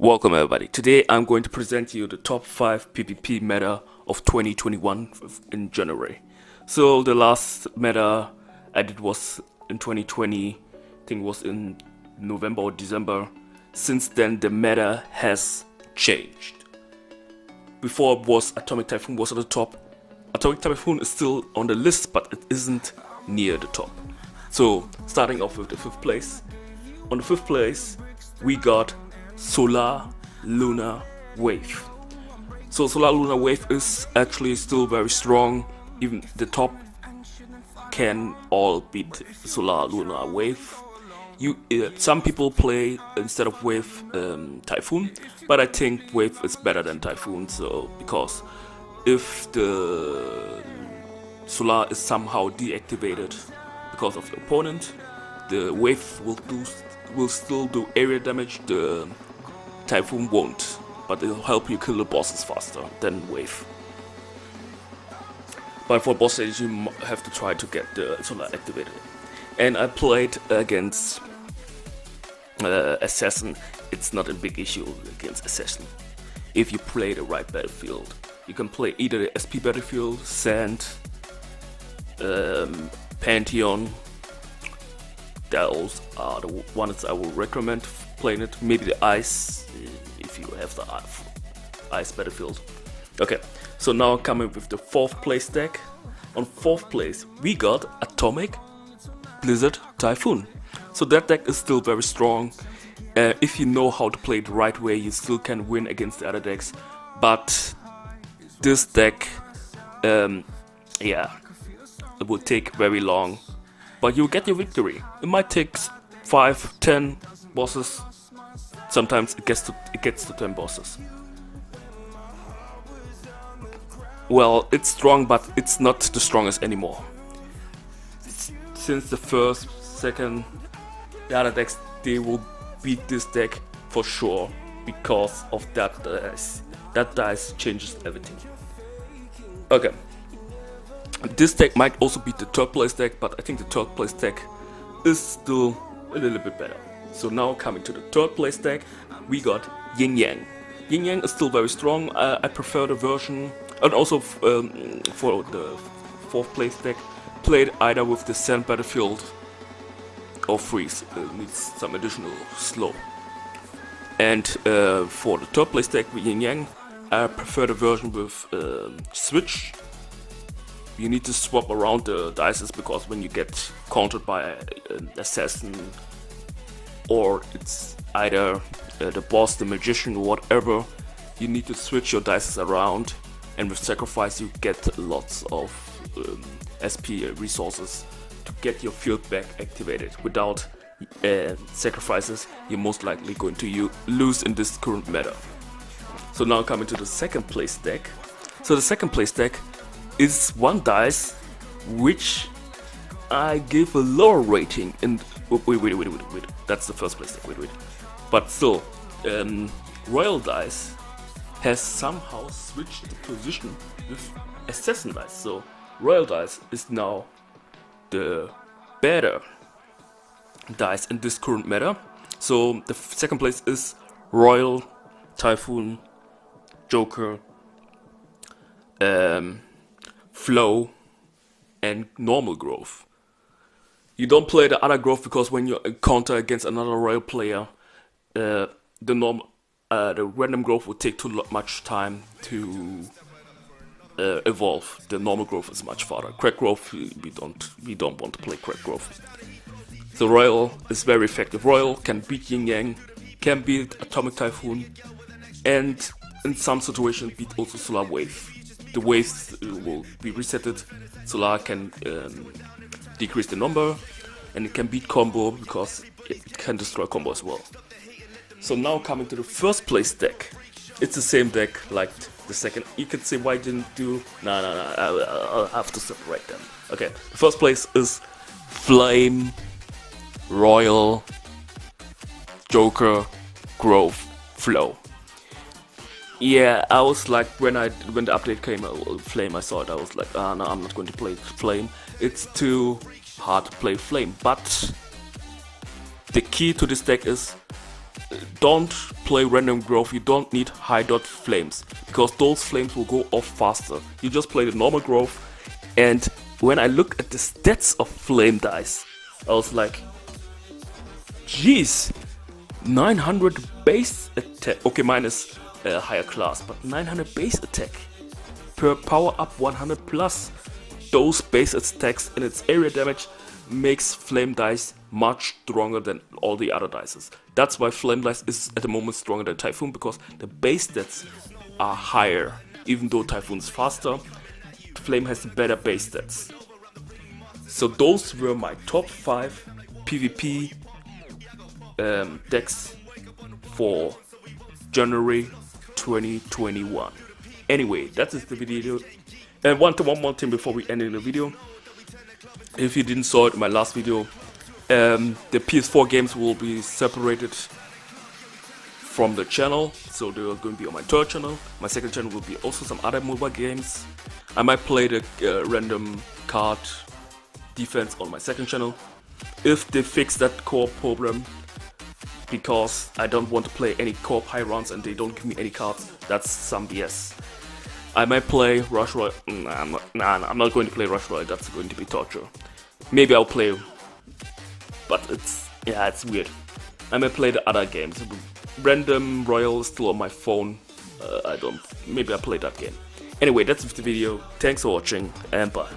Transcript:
Welcome everybody. Today I'm going to present you the top 5 PvP meta of 2021 in January. So the last meta I did was in 2020, I think it was in November or December. Since then the meta has changed. Before it was Atomic Typhoon was at the top. Atomic Typhoon is still on the list, but it isn't near the top. So starting off with the 5th place. On the 5th place we got Solar Lunar Wave. So Solar Lunar Wave is actually still very strong. Even the top can all beat Solar Lunar Wave. Some people play instead of Wave Typhoon, but I think Wave is better than Typhoon. So because if the Solar is somehow deactivated because of the opponent, the Wave will still do area damage. The Typhoon won't, but it'll help you kill the bosses faster than Wave. But for boss stage you have to try to get the Solar activated. And I played against Assassin. It's not a big issue against Assassin. If you play the right battlefield, you can play either the SP battlefield, Sand, Pantheon. Those are the ones I will recommend playing it. Maybe the Ice, if you have the Ice battlefield. Okay, so now coming with the 4th place deck. On 4th place we got Atomic Blizzard Typhoon. So that deck is still very strong. If you know how to play it the right way, you still can win against the other decks. But this deck, yeah, it will take very long. But you'll get your victory. It might take 5, 10 bosses. Sometimes it gets to 10 bosses. Well, it's strong, but it's not the strongest anymore. Since the 1st, 2nd, the other decks, they will beat this deck for sure because of that dice. That dice changes everything. Okay. This deck might also beat the 3rd place deck, but I think the 3rd place deck is still a little bit better. So now coming to the 3rd place deck, we got Yin Yang. Yin Yang is still very strong. I prefer the version, and also for the 4th place deck, played either with the Sand battlefield or Freeze. It needs some additional slow. And for the 3rd place deck with Yin Yang, I prefer the version with Switch. You need to swap around the dices because when you get countered by an assassin, or it's either the boss, the magician, or whatever, you need to switch your dices around, and with sacrifice you get lots of SP resources to get your field back activated. Without sacrifices, you're most likely going to lose in this current meta. So now coming to the 2nd place deck. So the 2nd place deck is one dice which I give a lower rating in. Wait. That's the 1st place deck. Wait. But still, Royal Dice has somehow switched the position with Assassin Dice. So Royal Dice is now the better dice in this current meta. So the 2nd place is Royal, Typhoon, Joker, Flow, and Normal Growth. You don't play the other growth because when you encounter against another royal player, the random growth will take too much time to evolve. The normal growth is much farther. Crack growth, we don't want to play crack growth. So Royal is very effective. Royal can beat Yin Yang, can beat Atomic Typhoon, and in some situations beat also Solar Wave. The waves will be resetted. Solar can decrease the number, and it can beat combo because it can destroy combo as well. So now coming to the 1st place deck. It's the same deck like the 2nd. You can say why didn't do. No. I'll have to separate them. Okay, the 1st place is Flame, Royal, Joker, Growth, Flow. Yeah, I was like, when the update came, Flame, I saw it, I was like, no, I'm not going to play Flame. It's too hard to play Flame. But the key to this deck is don't play random growth, you don't need high dot flames, because those flames will go off faster. You just play the normal growth, and when I look at the stats of flame dice, I was like, jeez, 900 base attack, okay, minus higher class, but 900 base attack per power up 100 plus. Those base attacks and its area damage makes flame dice much stronger than all the other dices. That's why flame dice is at the moment stronger than Typhoon, because the base stats are higher. Even though Typhoon is faster, Flame has better base stats. So those were my top 5 PvP decks for January 2021. Anyway, that is the video. And one more thing before we end the video. If you didn't saw it in my last video, the PS4 games will be separated from the channel, so they are going to be on my third channel. My second channel will be also some other mobile games. I might play the random card defense on my second channel if they fix that co-op problem, because I don't want to play any co-op high rounds and they don't give me any cards. That's some BS. I might play Rush Royale. I'm not going to play Rush Royale. That's going to be torture. Maybe I'll play, but it's weird. I might play the other games. Random Royale is still on my phone. Maybe I'll play that game. Anyway, that's the video. Thanks for watching and bye.